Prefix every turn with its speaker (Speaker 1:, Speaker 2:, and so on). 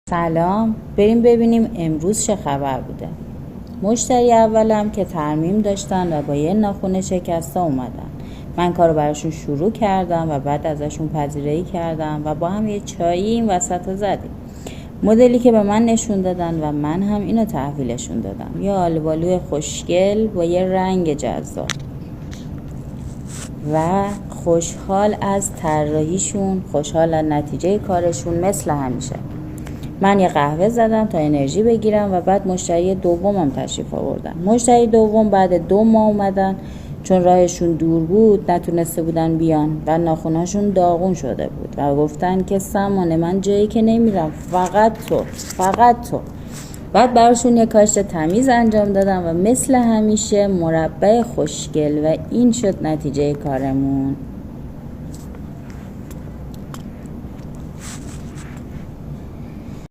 Speaker 1: سلام، بریم ببینیم امروز چه خبر بوده. مشتری اولم که ترمیم داشتن و با یه ناخن شکسته اومدن. من کارو براشون شروع کردم و بعد ازشون پذیرایی کردم و با هم یه چایی این وسط زدیم. مدلی که به من نشون دادن و من هم اینو تحویلشون دادم. یه آلبالوی خوشگل با یه رنگ جذاب و خوشحال از طراحیشون، خوشحال از نتیجه کارشون مثل همیشه. من یه قهوه زدم تا انرژی بگیرم و بعد مشتری دومم تشریف آوردن. مشتری دوم بعد 2 ماه اومدن، چون راهشون دور بود نتونسته بودن بیان و ناخناشون داغون شده بود و گفتن که سمانه من جایی که نمیرم، فقط تو. بعد براشون یه کاشت تمیز انجام دادم و مثل همیشه مربع خوشگل و این شد نتیجه کارمون.